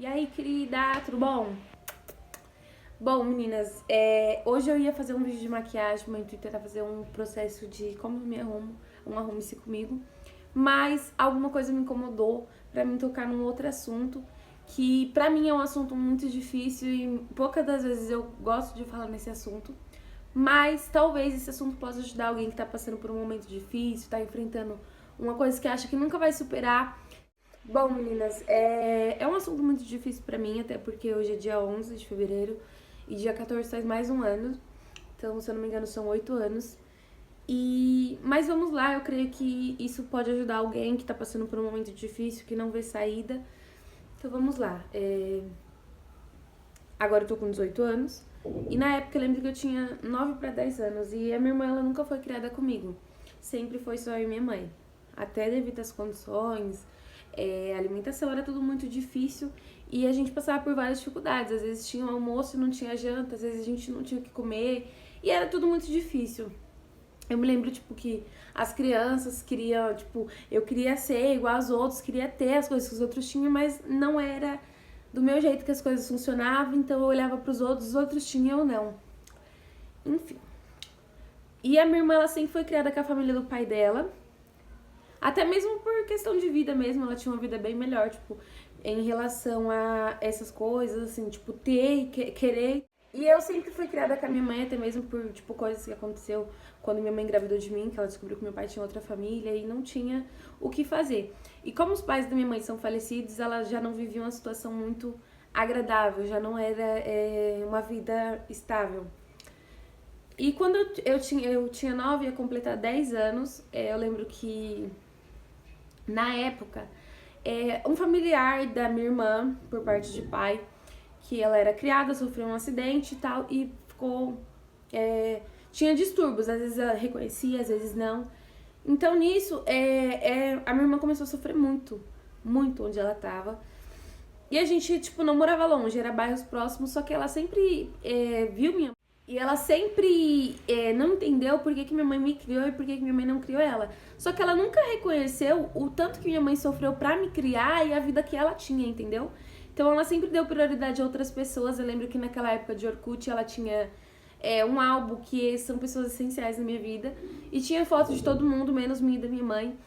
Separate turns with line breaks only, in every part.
E aí, querida, tudo bom? Bom, meninas, hoje eu ia fazer um vídeo de maquiagem, meu intuito era fazer um processo de como eu me arrumo, um arrume-se comigo, mas alguma coisa me incomodou pra mim tocar num outro assunto, que pra mim é um assunto muito difícil e poucas das vezes eu gosto de falar nesse assunto, mas talvez esse assunto possa ajudar alguém que tá passando por um momento difícil, tá enfrentando uma coisa que acha que nunca vai superar. Bom, meninas, é um assunto muito difícil pra mim, até porque hoje é dia 11 de fevereiro e dia 14 faz mais um ano. Então, se eu não me engano, são 8 anos. Mas vamos lá, eu creio que isso pode ajudar alguém que tá passando por um momento difícil, que não vê saída. Então vamos lá. Agora eu tô com 18 anos. E na época eu lembro que eu tinha 9 para 10 anos. E a minha irmã, ela nunca foi criada comigo. Sempre foi só eu e minha mãe. Até devido às condições, a alimentação era tudo muito difícil. E a gente passava por várias dificuldades. Às vezes tinha um almoço e não tinha janta. Às vezes a gente não tinha o que comer. E era tudo muito difícil. Eu me lembro, tipo, que as crianças queriam, tipo, eu queria ser igual aos outros, queria ter as coisas que os outros tinham, mas não era do meu jeito que as coisas funcionavam, então eu olhava pros outros, os outros tinham ou não. Enfim. E a minha irmã, ela sempre foi criada com a família do pai dela, até mesmo por questão de vida mesmo, ela tinha uma vida bem melhor, tipo, em relação a essas coisas, assim, tipo, ter e querer. E eu sempre fui criada com a minha mãe, até mesmo por, tipo, coisas que aconteceu quando minha mãe engravidou de mim, que ela descobriu que meu pai tinha outra família e não tinha o que fazer. E como os pais da minha mãe são falecidos, ela já não vivia uma situação muito agradável, já não era uma vida estável. E quando eu tinha 9, ia completar 10 anos, eu lembro que, na época, um familiar da minha irmã, por parte de pai, que ela era criada, sofreu um acidente e tal, e ficou. Tinha distúrbios, às vezes ela reconhecia, às vezes não. Então nisso, a minha irmã começou a sofrer muito, muito onde ela tava. E a gente, tipo, não morava longe, era bairros próximos, só que ela sempre viu minha. E ela sempre não entendeu por que minha mãe me criou e por que minha mãe não criou ela. Só que ela nunca reconheceu o tanto que minha mãe sofreu pra me criar e a vida que ela tinha, entendeu? Então ela sempre deu prioridade a outras pessoas. Eu lembro que naquela época de Orkut ela tinha um álbum que são pessoas essenciais na minha vida. E tinha fotos de todo mundo, menos minha e da minha mãe.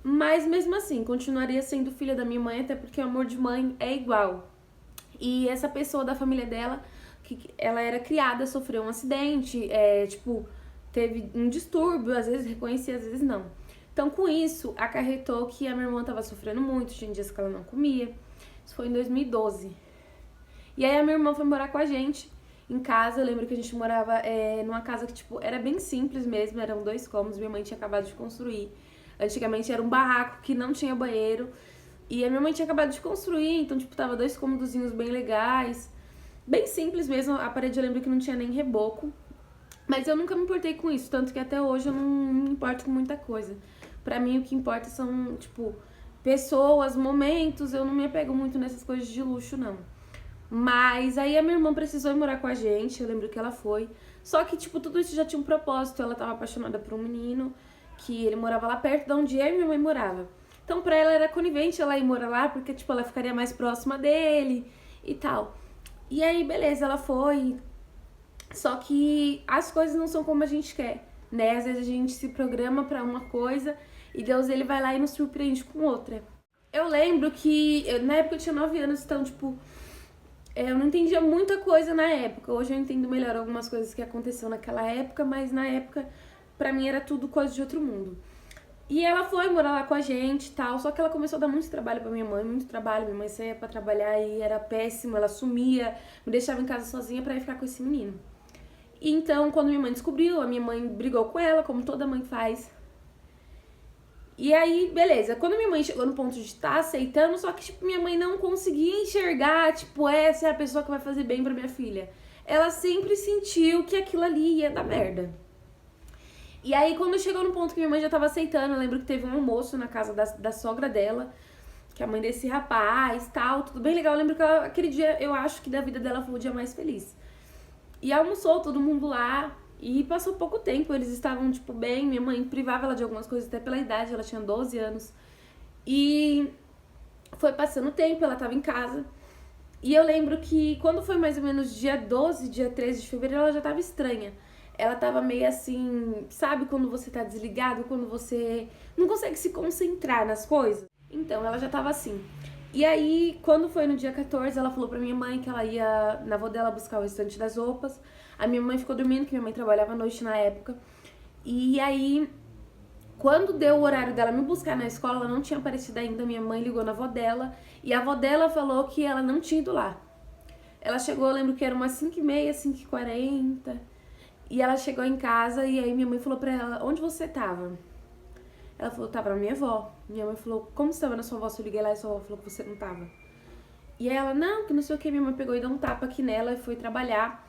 Mas mesmo assim, continuaria sendo filha da minha mãe, até porque o amor de mãe é igual. E essa pessoa da família dela, que ela era criada, sofreu um acidente, tipo, teve um distúrbio, às vezes reconhecia, às vezes não. Então, com isso, acarretou que a minha irmã tava sofrendo muito, tinha dias que ela não comia. Isso foi em 2012. E aí a minha irmã foi morar com a gente em casa. Eu lembro que a gente morava numa casa que, tipo, era bem simples mesmo, eram 2 cômodos, minha mãe tinha acabado de construir. Antigamente era um barraco que não tinha banheiro. E a minha mãe tinha acabado de construir, então, tipo, tava 2 cômodozinhos bem legais. Bem simples mesmo, a parede eu lembro que não tinha nem reboco. Mas eu nunca me importei com isso, tanto que até hoje eu não me importo com muita coisa. Pra mim o que importa são, tipo, pessoas, momentos, eu não me apego muito nessas coisas de luxo, não. Mas aí a minha irmã precisou ir morar com a gente, eu lembro que ela foi. Só que, tipo, tudo isso já tinha um propósito. Ela tava apaixonada por um menino, que ele morava lá perto de onde eu e minha mãe morava. Então pra ela era conivente ela ir morar lá, porque, tipo, ela ficaria mais próxima dele e tal. E aí, beleza, ela foi. Só que as coisas não são como a gente quer, né? Às vezes a gente se programa pra uma coisa e Deus ele vai lá e nos surpreende com outra. Eu lembro que na época eu tinha 9 anos, então, tipo, eu não entendia muita coisa na época. Hoje eu entendo melhor algumas coisas que aconteceram naquela época, mas na época, pra mim, era tudo coisa de outro mundo. E ela foi morar lá com a gente e tal, só que ela começou a dar muito trabalho pra minha mãe, muito trabalho. Minha mãe saía pra trabalhar e era péssimo, ela sumia, me deixava em casa sozinha pra ir ficar com esse menino. E então, quando minha mãe descobriu, a minha mãe brigou com ela, como toda mãe faz. E aí, beleza. Quando minha mãe chegou no ponto de estar aceitando, só que, tipo, minha mãe não conseguia enxergar, tipo, essa é a pessoa que vai fazer bem pra minha filha. Ela sempre sentiu que aquilo ali ia dar merda. E aí, quando chegou no ponto que minha mãe já tava aceitando, eu lembro que teve um almoço na casa da sogra dela, que a mãe desse rapaz, tal, tudo bem legal. Eu lembro que aquele dia, eu acho que da vida dela foi o dia mais feliz. E almoçou todo mundo lá, e passou pouco tempo, eles estavam, tipo, bem. Minha mãe privava ela de algumas coisas, até pela idade, ela tinha 12 anos. E foi passando o tempo, ela tava em casa. E eu lembro que quando foi mais ou menos dia 12, dia 13 de fevereiro, ela já tava estranha. Ela tava meio assim, sabe quando você tá desligado, quando você não consegue se concentrar nas coisas? Então, ela já tava assim. E aí, quando foi no dia 14, ela falou pra minha mãe que ela ia na avó dela buscar o restante das roupas. A minha mãe ficou dormindo, que minha mãe trabalhava à noite na época. E aí, quando deu o horário dela me buscar na escola, ela não tinha aparecido ainda. Minha mãe ligou na avó dela e a avó dela falou que ela não tinha ido lá. Ela chegou, eu lembro que era umas 5h30, 5h40. E ela chegou em casa e aí minha mãe falou pra ela: onde você tava? Ela falou: tava na minha avó. Minha mãe falou: como você tava na sua avó? Se eu liguei lá e sua avó falou que você não tava. E aí ela: não, que não sei o que. Minha mãe pegou e deu um tapa aqui nela e foi trabalhar.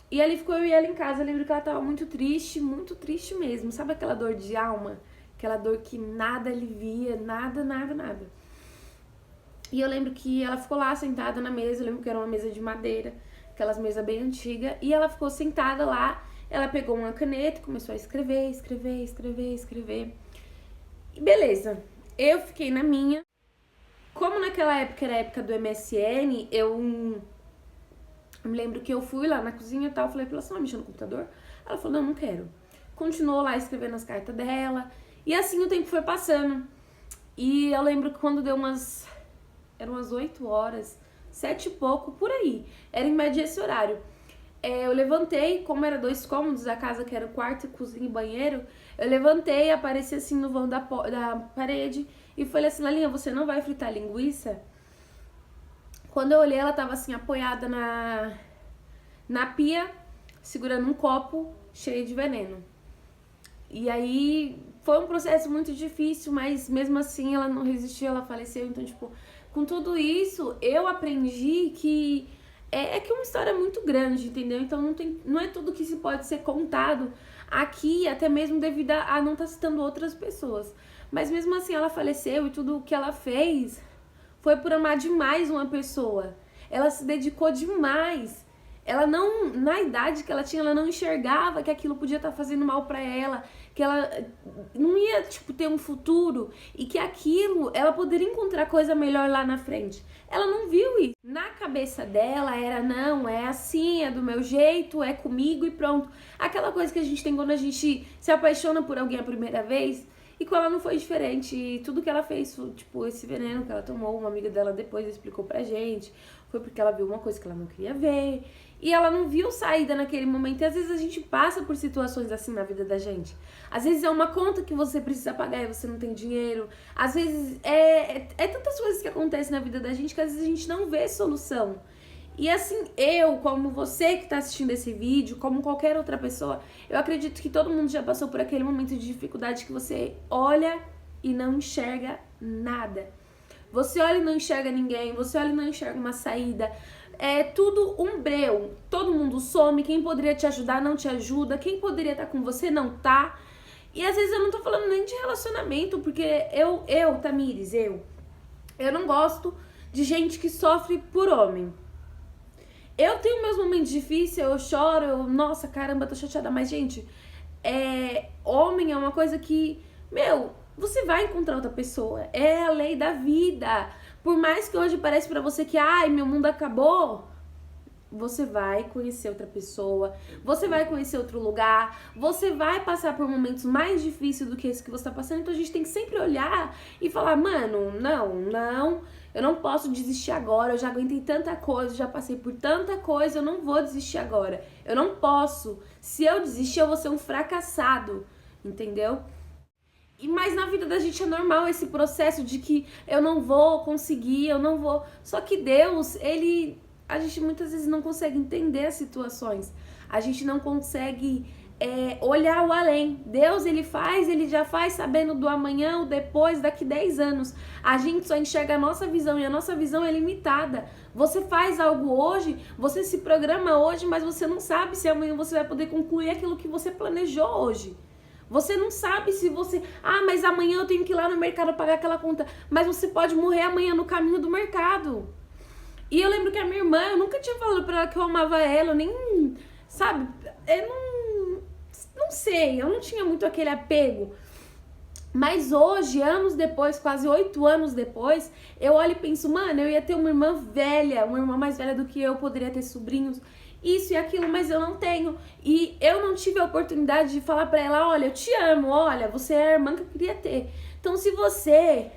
E ali ficou eu e ela em casa. Eu lembro que ela tava muito triste mesmo. Sabe aquela dor de alma? Aquela dor que nada alivia, nada, nada, nada. E eu lembro que ela ficou lá sentada na mesa. Eu lembro que era uma mesa de madeira, aquelas mesas bem antigas. E ela ficou sentada lá. Ela pegou uma caneta e começou a escrever. E beleza, eu fiquei na minha. Como naquela época era a época do MSN, eu me lembro que eu fui lá na cozinha e tal, falei pra ela: você não vai mexer no computador? Ela falou: não quero. Continuou lá escrevendo as cartas dela. E assim o tempo foi passando. E eu lembro que quando deu eram umas 8 horas, 7 e pouco, por aí. Era em média esse horário. Eu levantei, como era 2 cômodos da casa, que era o quarto, cozinha e banheiro, eu levantei, apareci assim no vão da parede e falei assim: Lalinha, você não vai fritar linguiça? Quando eu olhei, ela tava assim, apoiada na pia, segurando um copo cheio de veneno. E aí foi um processo muito difícil, mas mesmo assim ela não resistiu, ela faleceu. Então, tipo, com tudo isso, eu aprendi que é que uma história muito grande, entendeu? Então não é tudo que se pode ser contado aqui, até mesmo devido a não estar citando outras pessoas. Mas mesmo assim ela faleceu e tudo o que ela fez foi por amar demais uma pessoa. Ela se dedicou demais. Ela não, na idade que ela tinha, ela não enxergava que aquilo podia estar fazendo mal pra ela, que ela não ia, tipo, ter um futuro e que aquilo, ela poderia encontrar coisa melhor lá na frente. Ela não viu isso. Na cabeça dela era: não, é assim, é do meu jeito, é comigo e pronto. Aquela coisa que a gente tem quando a gente se apaixona por alguém a primeira vez. E com ela não foi diferente. E tudo que ela fez, tipo, esse veneno que ela tomou, uma amiga dela depois explicou pra gente, foi porque ela viu uma coisa que ela não queria ver. E ela não viu saída naquele momento. E às vezes a gente passa por situações assim na vida da gente. Às vezes é uma conta que você precisa pagar e você não tem dinheiro. Às vezes é tantas coisas que acontecem na vida da gente que às vezes a gente não vê solução. E assim, eu, como você que tá assistindo esse vídeo, como qualquer outra pessoa, eu acredito que todo mundo já passou por aquele momento de dificuldade que você olha e não enxerga nada. Você olha e não enxerga ninguém, você olha e não enxerga uma saída. É tudo um breu. Todo mundo some, quem poderia te ajudar não te ajuda, quem poderia estar com você não tá. E às vezes eu não tô falando nem de relacionamento, porque Tamires, eu não gosto de gente que sofre por homem. Eu tenho meus momentos difíceis, eu choro, nossa, caramba, tô chateada. Mas, gente, homem é uma coisa que, você vai encontrar outra pessoa. É a lei da vida. Por mais que hoje pareça pra você que, ai, meu mundo acabou, você vai conhecer outra pessoa, você vai conhecer outro lugar, você vai passar por momentos mais difíceis do que esse que você tá passando. Então a gente tem que sempre olhar e falar: mano, não, eu não posso desistir agora, eu já aguentei tanta coisa, já passei por tanta coisa, eu não vou desistir agora, eu não posso. Se eu desistir, eu vou ser um fracassado, entendeu? Mas na vida da gente é normal esse processo de que eu não vou conseguir, eu não vou. Só que Deus, a gente muitas vezes não consegue entender as situações. A gente não consegue olhar o além. Deus, ele já faz sabendo do amanhã, o depois, daqui 10 anos. A gente só enxerga a nossa visão e a nossa visão é limitada. Você faz algo hoje, você se programa hoje, mas você não sabe se amanhã você vai poder concluir aquilo que você planejou hoje. Você não sabe se você... mas amanhã eu tenho que ir lá no mercado pagar aquela conta. Mas você pode morrer amanhã no caminho do mercado. E eu lembro que a minha irmã, eu nunca tinha falado pra ela que eu amava ela, eu nem... Sabe? Eu não sei, eu não tinha muito aquele apego. Mas hoje, anos depois, quase 8 anos depois, eu olho e penso, mano, eu ia ter uma irmã velha, uma irmã mais velha do que eu, poderia ter sobrinhos, isso e aquilo, mas eu não tenho. E eu não tive a oportunidade de falar pra ela, olha, eu te amo, olha, você é a irmã que eu queria ter. Então, se você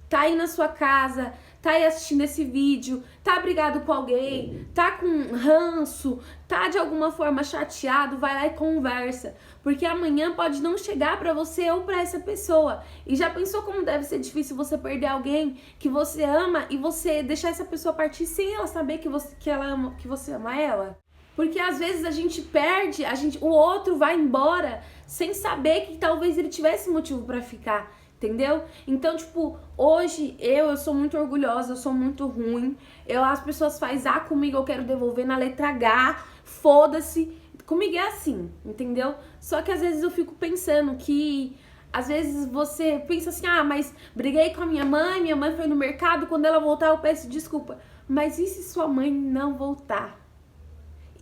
tá aí na sua casa, tá aí assistindo esse vídeo, tá brigado com alguém, tá com ranço, tá de alguma forma chateado, vai lá e conversa. Porque amanhã pode não chegar pra você ou pra essa pessoa. E já pensou como deve ser difícil você perder alguém que você ama e você deixar essa pessoa partir sem ela saber que ela ama, que você ama ela? Porque às vezes a gente perde, o outro vai embora sem saber que talvez ele tivesse motivo pra ficar. Entendeu? Então, tipo, hoje eu sou muito orgulhosa, eu sou muito ruim. As pessoas fazem A comigo, eu quero devolver na letra H, foda-se. Comigo é assim, entendeu? Só que às vezes eu fico pensando que às vezes você pensa assim, mas briguei com a minha mãe foi no mercado, quando ela voltar eu peço desculpa. Mas e se sua mãe não voltar?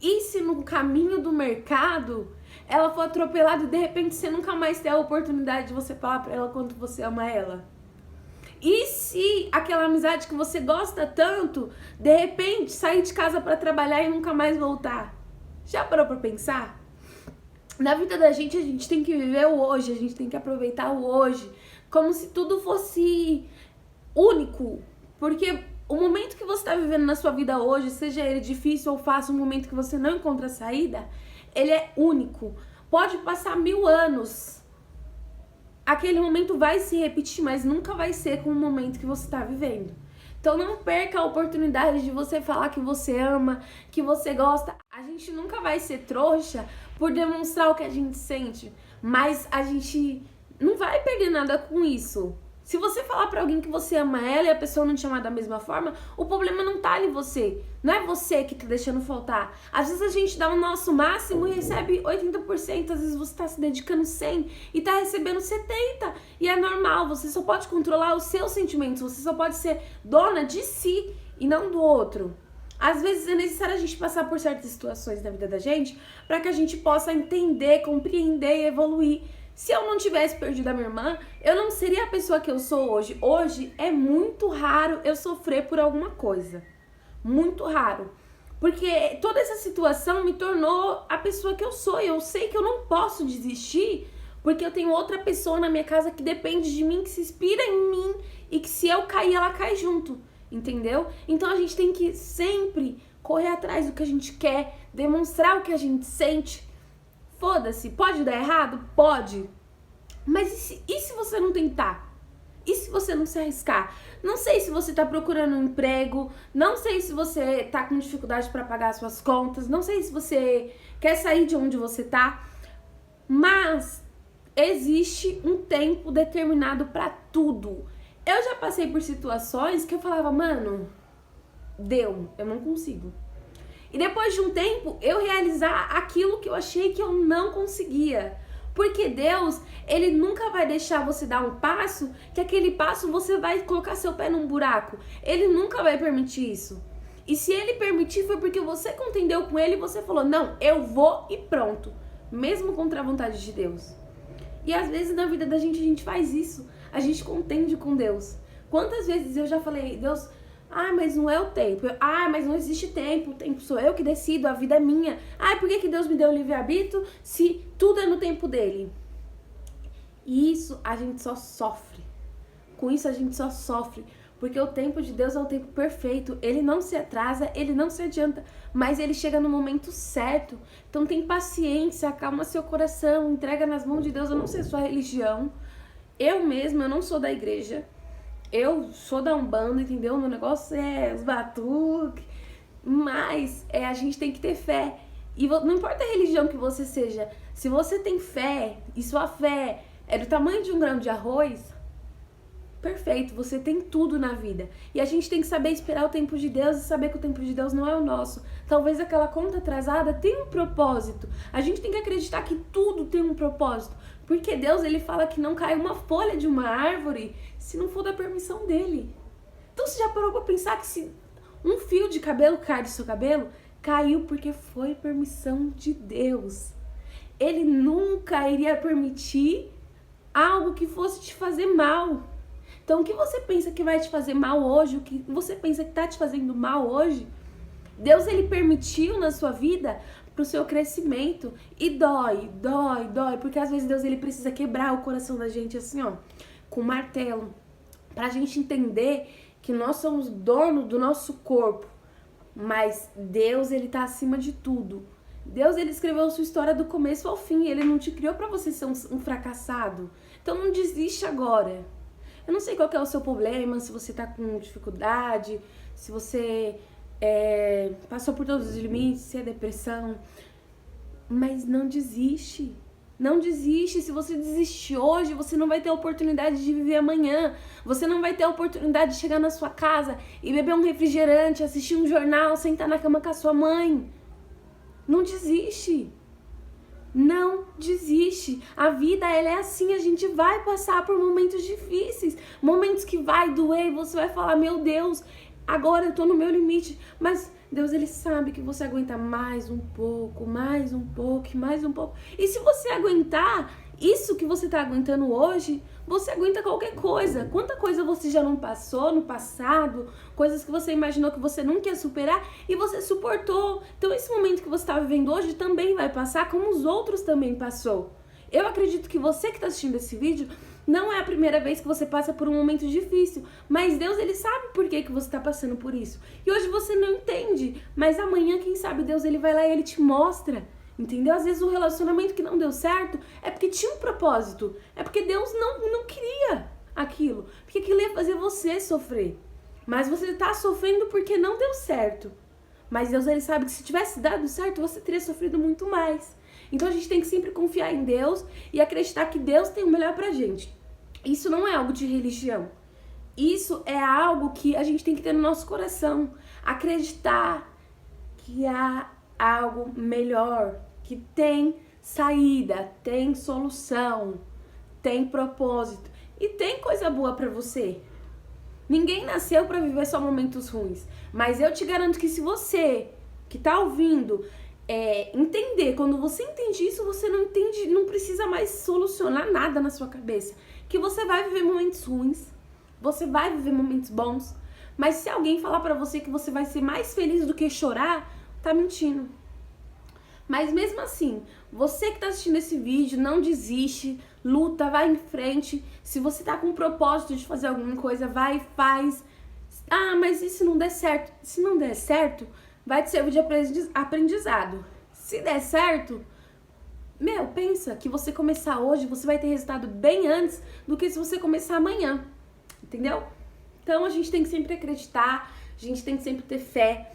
E se no caminho do mercado ela for atropelada e de repente você nunca mais ter a oportunidade de você falar pra ela quanto você ama ela? E se aquela amizade que você gosta tanto, de repente sair de casa pra trabalhar e nunca mais voltar? Já parou pra pensar? Na vida da gente, a gente tem que viver o hoje, a gente tem que aproveitar o hoje, como se tudo fosse único. Porque o momento que você está vivendo na sua vida hoje, seja ele difícil ou fácil, um momento que você não encontra saída, ele é único. Pode passar 1000 anos. Aquele momento vai se repetir, mas nunca vai ser com o momento que você está vivendo. Então não perca a oportunidade de você falar que você ama, que você gosta. A gente nunca vai ser trouxa por demonstrar o que a gente sente, mas a gente não vai perder nada com isso. Se você falar pra alguém que você ama ela e a pessoa não te amar da mesma forma, o problema não tá em você. Não é você que tá deixando faltar. Às vezes a gente dá o nosso máximo e recebe 80%. Às vezes você tá se dedicando 100% e tá recebendo 70%. E é normal, você só pode controlar os seus sentimentos. Você só pode ser dona de si e não do outro. Às vezes é necessário a gente passar por certas situações na vida da gente para que a gente possa entender, compreender e evoluir. Se eu não tivesse perdido a minha irmã, eu não seria a pessoa que eu sou hoje. Hoje é muito raro eu sofrer por alguma coisa. Muito raro. Porque toda essa situação me tornou a pessoa que eu sou. Eu sei que eu não posso desistir porque eu tenho outra pessoa na minha casa que depende de mim, que se inspira em mim e que se eu cair, ela cai junto. Entendeu? Então a gente tem que sempre correr atrás do que a gente quer, demonstrar o que a gente sente. Foda-se, pode dar errado? Pode. Mas e se você não tentar? E se você não se arriscar? Não sei se você tá procurando um emprego, não sei se você tá com dificuldade para pagar suas contas, não sei se você quer sair de onde você tá, mas existe um tempo determinado para tudo. Eu já passei por situações que eu falava, mano, eu não consigo. E depois de um tempo, eu realizar aquilo que eu achei que eu não conseguia. Porque Deus, Ele nunca vai deixar você dar um passo, que aquele passo você vai colocar seu pé num buraco. Ele nunca vai permitir isso. E se Ele permitir, foi porque você contendeu com Ele e você falou, não, eu vou e pronto. Mesmo contra a vontade de Deus. E às vezes na vida da gente, a gente faz isso. A gente contende com Deus. Quantas vezes eu já falei, Deus... mas não é o tempo. Mas não existe tempo. O tempo sou eu que decido, a vida é minha. Por que Deus me deu o livre-arbítrio se tudo é no tempo dele? E isso a gente só sofre. Com isso a gente só sofre. Porque o tempo de Deus é o tempo perfeito. Ele não se atrasa, ele não se adianta. Mas ele chega no momento certo. Então tem paciência, acalma seu coração, entrega nas mãos de Deus. Eu não sei a sua religião. Eu mesma, eu não sou da igreja. Eu sou da Umbanda, entendeu? Meu negócio é os batuques. Mas a gente tem que ter fé. E não importa a religião que você seja, se você tem fé e sua fé é do tamanho de um grão de arroz, perfeito, você tem tudo na vida. E a gente tem que saber esperar o tempo de Deus e saber que o tempo de Deus não é o nosso. Talvez aquela conta atrasada tenha um propósito. A gente tem que acreditar que tudo tem um propósito. Porque Deus, ele fala que não cai uma folha de uma árvore se não for da permissão dele. Então você já parou pra pensar que se um fio de cabelo cai do seu cabelo, caiu porque foi permissão de Deus. Ele nunca iria permitir algo que fosse te fazer mal. Então, o que você pensa que vai te fazer mal hoje, o que você pensa que tá te fazendo mal hoje, Deus, ele permitiu na sua vida pro seu crescimento. E dói, porque às vezes Deus, ele precisa quebrar o coração da gente assim, ó, com martelo, pra gente entender que nós somos dono do nosso corpo, mas Deus, ele tá acima de tudo. Deus, ele escreveu a sua história do começo ao fim, ele não te criou pra você ser um fracassado. Então não desiste agora. Eu não sei qual que é o seu problema, se você tá com dificuldade, se você passou por todos os limites, se é depressão, mas não desiste. Não desiste. Se você desistir hoje, você não vai ter a oportunidade de viver amanhã. Você não vai ter a oportunidade de chegar na sua casa e beber um refrigerante, assistir um jornal, sentar na cama com a sua mãe. Não desiste. Não desiste. A vida, ela é assim, a gente vai passar por momentos difíceis, momentos que vai doer e você vai falar, meu Deus, agora eu tô no meu limite, mas Deus, ele sabe que você aguenta mais um pouco, mais um pouco e mais um pouco. E se você aguentar isso que você tá aguentando hoje, você aguenta qualquer coisa. Quanta coisa você já não passou no passado, coisas que você imaginou que você nunca ia superar e você suportou. Então esse momento que você tá vivendo hoje também vai passar, como os outros também passou. Eu acredito que você que tá assistindo esse vídeo, não é a primeira vez que você passa por um momento difícil, mas Deus, ele sabe por que você tá passando por isso. E hoje você não entende, mas amanhã, quem sabe, Deus, ele vai lá e ele te mostra. Entendeu? Às vezes o relacionamento que não deu certo é porque tinha um propósito. É porque Deus não queria aquilo. Porque aquilo ia fazer você sofrer. Mas você tá sofrendo porque não deu certo. Mas Deus, ele sabe que se tivesse dado certo, você teria sofrido muito mais. Então a gente tem que sempre confiar em Deus e acreditar que Deus tem o melhor pra gente. Isso não é algo de religião. Isso é algo que a gente tem que ter no nosso coração. Acreditar que há algo melhor, que tem saída, tem solução, tem propósito e tem coisa boa pra você. Ninguém nasceu pra viver só momentos ruins, mas eu te garanto que se você que tá ouvindo entender, quando você entende isso, você não precisa mais solucionar nada na sua cabeça, que você vai viver momentos ruins, você vai viver momentos bons, mas se alguém falar pra você que você vai ser mais feliz do que chorar, tá mentindo. Mas mesmo assim, você que tá assistindo esse vídeo, não desiste, luta, vai em frente. Se você tá com o propósito de fazer alguma coisa, vai e faz. Ah, mas e se não der certo? Se não der certo, vai te servir de aprendizado. Se der certo, pensa que você começar hoje, você vai ter resultado bem antes do que se você começar amanhã. Entendeu? Então a gente tem que sempre acreditar, a gente tem que sempre ter fé.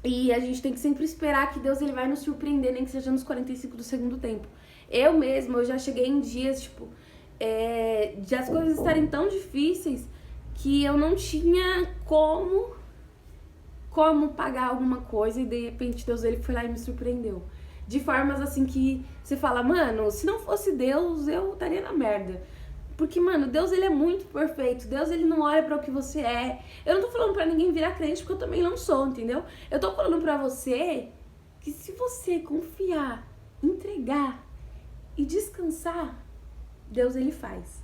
E a gente tem que sempre esperar que Deus, ele vai nos surpreender, nem que seja nos 45 do segundo tempo. Eu mesma, eu já cheguei em dias, de as coisas estarem tão difíceis que eu não tinha como pagar alguma coisa e de repente Deus, ele foi lá e me surpreendeu. De formas assim que você fala, mano, se não fosse Deus, eu estaria na merda. Porque, mano, Deus, ele é muito perfeito. Deus, ele não olha pra o que você é. Eu não tô falando pra ninguém virar crente, porque eu também não sou, entendeu? Eu tô falando pra você que se você confiar, entregar e descansar, Deus, ele faz.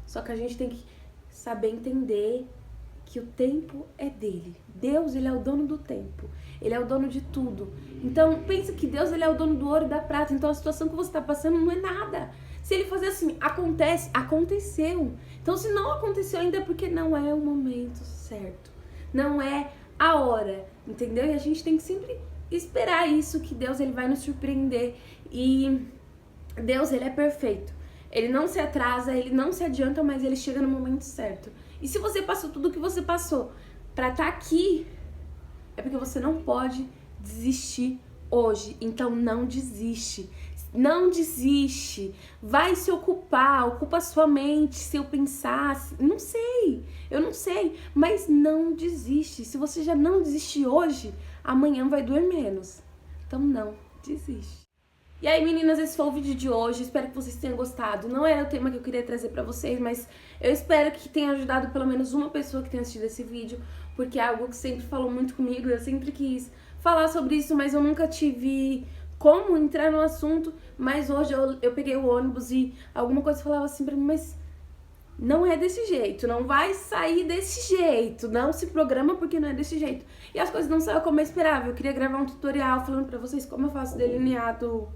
Só que a gente tem que saber entender que o tempo é dele. Deus, ele é o dono do tempo. Ele é o dono de tudo. Então, pensa que Deus, ele é o dono do ouro e da prata. Então, a situação que você tá passando não é nada. Se ele fazer assim, acontece, aconteceu. Então, se não aconteceu ainda é porque não é o momento certo. Não é a hora, entendeu? E a gente tem que sempre esperar isso, que Deus, ele vai nos surpreender. E Deus, ele é perfeito. Ele não se atrasa, ele não se adianta, mas ele chega no momento certo. E se você passou tudo o que você passou pra estar aqui, é porque você não pode desistir hoje. Então, não desiste. Não desiste, vai se ocupar, ocupa sua mente, seu pensar, eu não sei, mas não desiste. Se você já não desistir hoje, amanhã vai doer menos. Então não desiste. E aí, meninas, esse foi o vídeo de hoje, espero que vocês tenham gostado. Não era o tema que eu queria trazer pra vocês, mas eu espero que tenha ajudado pelo menos uma pessoa que tenha assistido esse vídeo, porque é algo que sempre falou muito comigo, eu sempre quis falar sobre isso, mas eu nunca tive como entrar no assunto, mas hoje eu peguei o ônibus e alguma coisa falava assim pra mim, mas não é desse jeito, não vai sair desse jeito, não se programa porque não é desse jeito. E as coisas não saíram como eu esperava. Eu queria gravar um tutorial falando pra vocês como eu faço delineado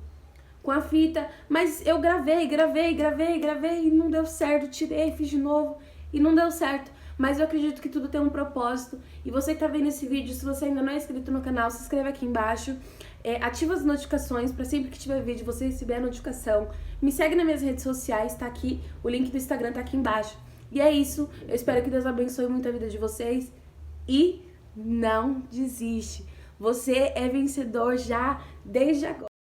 com a fita, mas eu gravei e não deu certo, tirei, fiz de novo e não deu certo. Mas eu acredito que tudo tem um propósito. E você que tá vendo esse vídeo, se você ainda não é inscrito no canal, se inscreve aqui embaixo. Ativa as notificações para sempre que tiver vídeo você receber a notificação. Me segue nas minhas redes sociais, tá aqui. O link do Instagram tá aqui embaixo. E é isso. Eu espero que Deus abençoe muito a vida de vocês. E não desiste. Você é vencedor já desde agora.